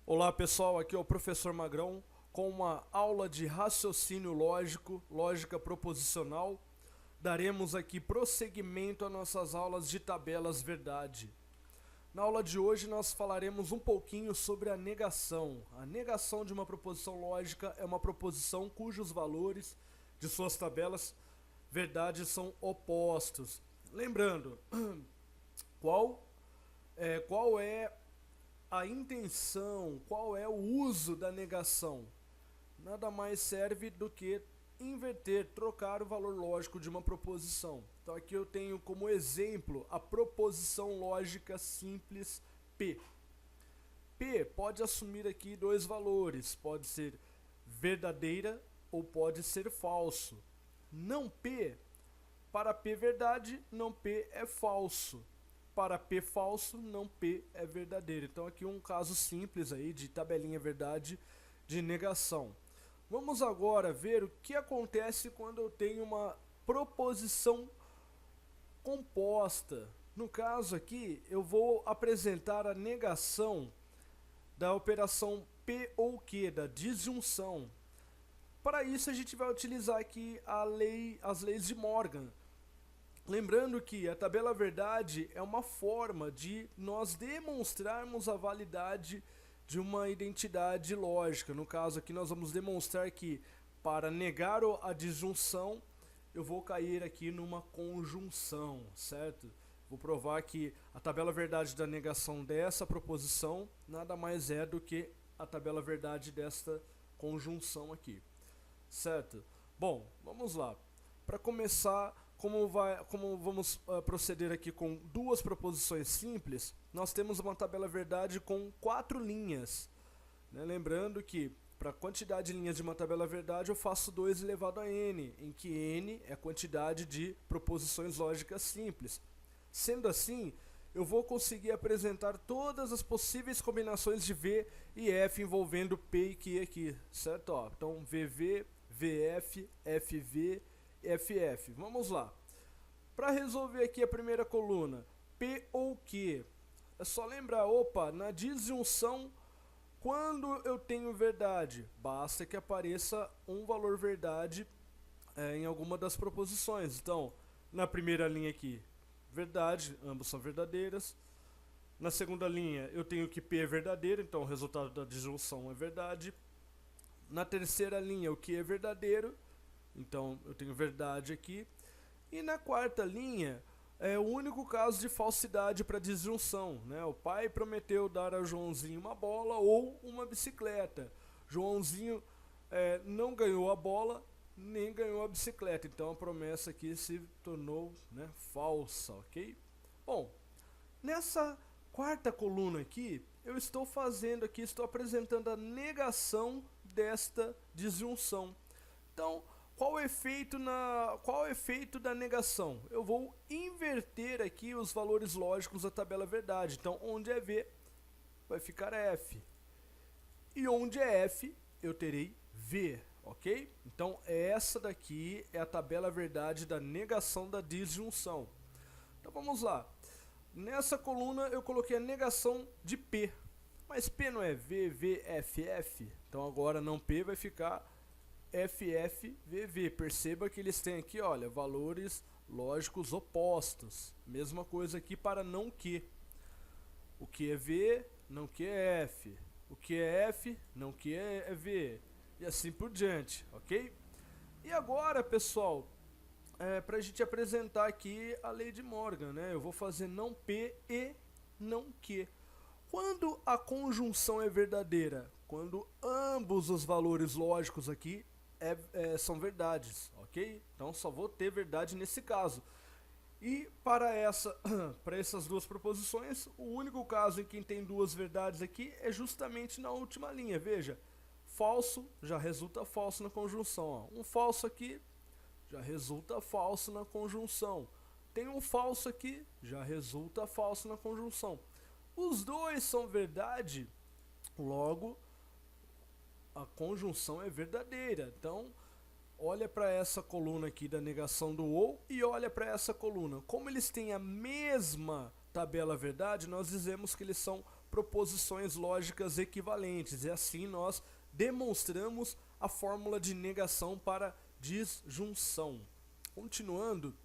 Olá pessoal, aqui é o professor Magrão com uma aula de raciocínio lógico, lógica proposicional. Daremos aqui prosseguimento às nossas aulas de tabelas verdade. Na aula de hoje nós falaremos um pouquinho sobre a negação. A negação de uma proposição lógica é uma proposição cujos valores de suas tabelas verdade são opostos. Lembrando, qual é a intenção, qual é o uso da negação? Nada mais serve do que inverter, trocar o valor lógico de uma proposição. Então aqui eu tenho como exemplo a proposição lógica simples P. P pode assumir aqui dois valores, pode ser verdadeira ou pode ser falso. Não P, para P verdade, não P é falso. Para P falso, não P é verdadeiro. Então aqui um caso simples aí de tabelinha verdade de negação. Vamos agora ver o que acontece quando eu tenho uma proposição composta. No caso aqui, eu vou apresentar a negação da operação P ou Q, da disjunção. Para isso a gente vai utilizar aqui as leis de Morgan. Lembrando que a tabela verdade é uma forma de nós demonstrarmos a validade de uma identidade lógica. No caso aqui nós vamos demonstrar que para negar a disjunção eu vou cair aqui numa conjunção, certo? Vou provar que a tabela verdade da negação dessa proposição nada mais é do que a tabela verdade desta conjunção aqui, certo? Bom, vamos lá. Para começar, como vamos proceder aqui com duas proposições simples, nós temos uma tabela verdade com 4 linhas. Lembrando que para a quantidade de linhas de uma tabela verdade eu faço 2 elevado a n, em que n é a quantidade de proposições lógicas simples. Sendo assim, eu vou conseguir apresentar todas as possíveis combinações de V e F envolvendo P e Q aqui, certo? Ó, então VV, VF, FV, FF. Vamos lá. Para resolver aqui a primeira coluna, P ou Q, é só lembrar, opa, na disjunção, quando eu tenho verdade, basta que apareça um valor verdade em alguma das proposições. Então, na primeira linha aqui, verdade, ambas são verdadeiras. Na segunda linha, eu tenho que P é verdadeiro, então o resultado da disjunção é verdade. Na terceira linha, o que é verdadeiro, então eu tenho verdade aqui. E na quarta linha, é o único caso de falsidade para disjunção, né? O pai prometeu dar a Joãozinho uma bola ou uma bicicleta. Joãozinho não ganhou a bola, nem ganhou a bicicleta. Então a promessa aqui se tornou, né, falsa, ok? Bom, nessa quarta coluna aqui, eu estou apresentando a negação desta disjunção. Então, qual o efeito da negação? Eu vou inverter aqui os valores lógicos da tabela verdade. Então, onde é V, vai ficar F. E onde é F, eu terei V, ok? Então, essa daqui é a tabela verdade da negação da disjunção. Então, vamos lá. Nessa coluna, eu coloquei a negação de P. Mas P não é V, V, F, F? Então, agora não P vai ficar FFVV. Perceba que eles têm aqui, olha, valores lógicos opostos. Mesma coisa aqui para não que. O que é V, não que é F. O que é F, não que é V. E assim por diante, ok? E agora, pessoal, para a gente apresentar aqui a lei de Morgan, né? Eu vou fazer não P e não que. Quando a conjunção é verdadeira? Quando ambos os valores lógicos aqui são verdades, ok? Então só vou ter verdade nesse caso. E para essas duas proposições, o único caso em que tem duas verdades aqui é justamente na última linha. Veja, falso já resulta falso na conjunção. Ó. Um falso aqui já resulta falso na conjunção. Tem um falso aqui, já resulta falso na conjunção. Os dois são verdade, logo a conjunção é verdadeira. Então, olha para essa coluna aqui da negação do ou e olha para essa coluna. Como eles têm a mesma tabela verdade, nós dizemos que eles são proposições lógicas equivalentes. E assim nós demonstramos a fórmula de negação para disjunção. Continuando,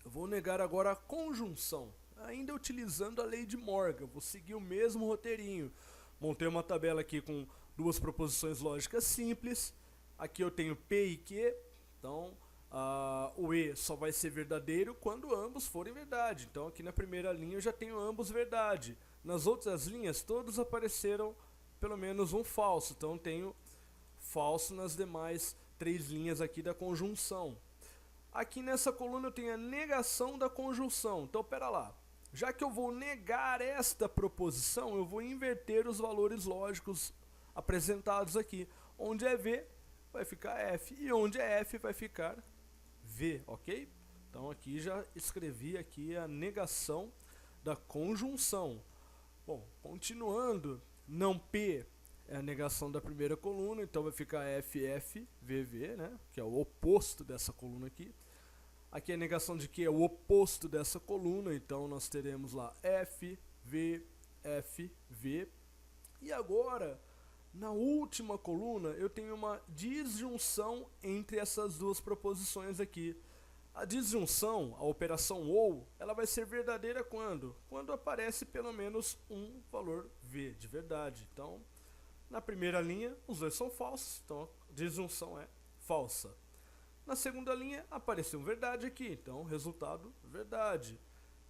eu vou negar agora a conjunção, ainda utilizando a lei de Morgan. Vou seguir o mesmo roteirinho. Montei uma tabela aqui com duas proposições lógicas simples. Aqui eu tenho P e Q, então o E só vai ser verdadeiro quando ambos forem verdade. Então aqui na primeira linha eu já tenho ambos verdade. Nas outras linhas todos apareceram pelo menos um falso, então tenho falso nas demais 3 linhas aqui da conjunção. Aqui nessa coluna eu tenho a negação da conjunção. Então pera lá, já que eu vou negar esta proposição, eu vou inverter os valores lógicos apresentados aqui. Onde é V vai ficar F e onde é F vai ficar V, ok? Então aqui já escrevi aqui a negação da conjunção. Bom, continuando, não P é a negação da primeira coluna, então vai ficar F, F, V, V, né? Que é o oposto dessa coluna aqui. Aqui a negação de Q é o oposto dessa coluna, então nós teremos lá F, V, F, V. E agora, na última coluna, eu tenho uma disjunção entre essas duas proposições aqui. A disjunção, a operação OU, ela vai ser verdadeira quando? Quando aparece pelo menos um valor V de verdade. Então, na primeira linha, os dois são falsos, então a disjunção é falsa. Na segunda linha, apareceu um verdade aqui, então resultado verdade.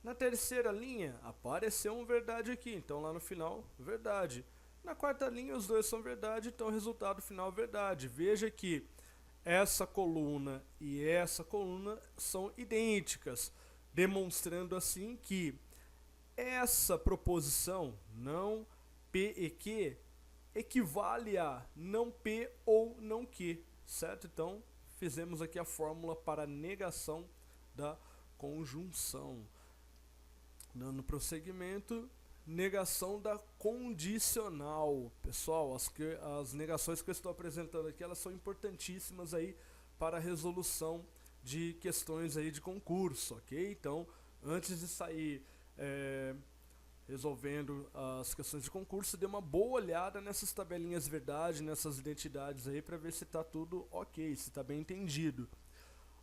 Na terceira linha, apareceu um verdade aqui, então lá no final, verdade. Na quarta linha, os dois são verdade, então resultado final verdade. Veja que essa coluna e essa coluna são idênticas, demonstrando assim que essa proposição, não P e Q, equivale a não P ou não Q, certo? Então, fizemos aqui a fórmula para a negação da conjunção. Dando prosseguimento, negação da condicional. Pessoal, as negações que eu estou apresentando aqui, elas são importantíssimas aí para a resolução de questões aí de concurso, ok? Então, antes de sair resolvendo as questões de concurso, dê uma boa olhada nessas tabelinhas verdade, nessas identidades aí, para ver se está tudo ok, se está bem entendido.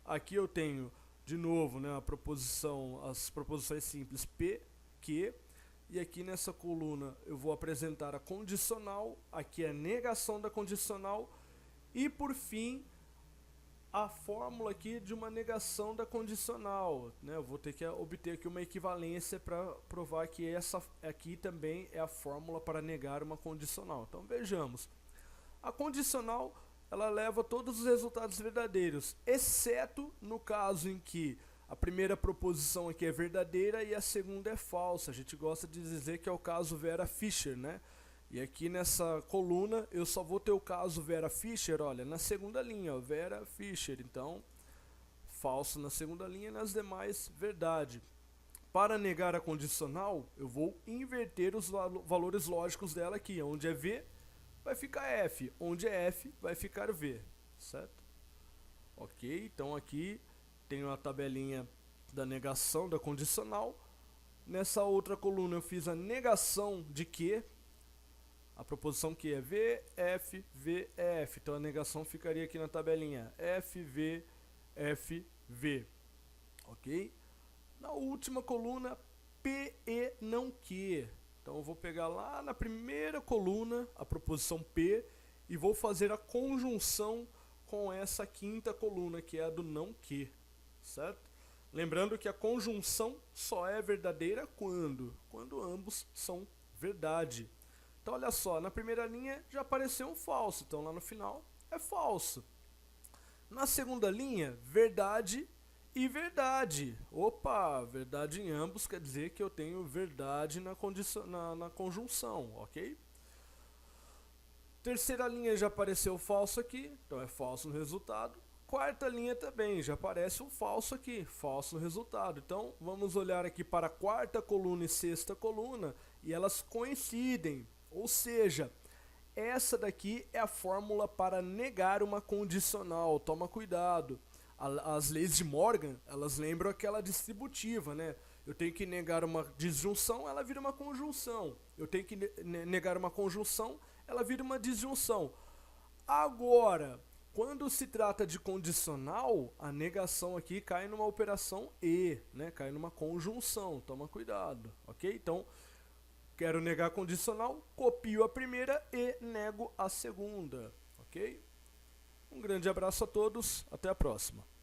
Aqui eu tenho, de novo, né, as proposições simples P, Q, e aqui nessa coluna eu vou apresentar a condicional, aqui é a negação da condicional, e por fim, a fórmula aqui de uma negação da condicional, né? Eu vou ter que obter aqui uma equivalência para provar que essa aqui também é a fórmula para negar uma condicional. Então vejamos, a condicional ela leva todos os resultados verdadeiros, exceto no caso em que a primeira proposição aqui é verdadeira e a segunda é falsa. A gente gosta de dizer que é o caso Vera Fischer, né? E aqui nessa coluna eu só vou ter o caso Vera Fischer, olha, na segunda linha, ó, Vera Fischer. Então, falso na segunda linha e nas demais, verdade. Para negar a condicional, eu vou inverter os valores lógicos dela aqui. Onde é V, vai ficar F. Onde é F, vai ficar V. Certo? Ok, então aqui tenho a tabelinha da negação da condicional. Nessa outra coluna eu fiz a negação de Q. A proposição que é V, F, V, F. Então a negação ficaria aqui na tabelinha F, V, F, V. Ok? Na última coluna, P e não Q. Então eu vou pegar lá na primeira coluna a proposição P e vou fazer a conjunção com essa quinta coluna, que é a do não Q. Certo? Lembrando que a conjunção só é verdadeira quando ambos são verdade. Então olha só, na primeira linha já apareceu um falso, então lá no final é falso. Na segunda linha, verdade e verdade. Opa, verdade em ambos quer dizer que eu tenho verdade na conjunção, ok? Terceira linha já apareceu falso aqui, então é falso no resultado. Quarta linha também, já aparece um falso aqui, falso no resultado. Então vamos olhar aqui para a quarta coluna e sexta coluna e elas coincidem. Ou seja, essa daqui é a fórmula para negar uma condicional. Toma cuidado. As leis de Morgan, elas lembram aquela distributiva, né? Eu tenho que negar uma disjunção, ela vira uma conjunção. eu tenho que negar uma conjunção, ela vira uma disjunção. Agora, quando se trata de condicional, a negação aqui cai numa operação e, né? Cai numa conjunção, toma cuidado, ok? Então, quero negar condicional, copio a primeira e nego a segunda, ok? Um grande abraço a todos, até a próxima.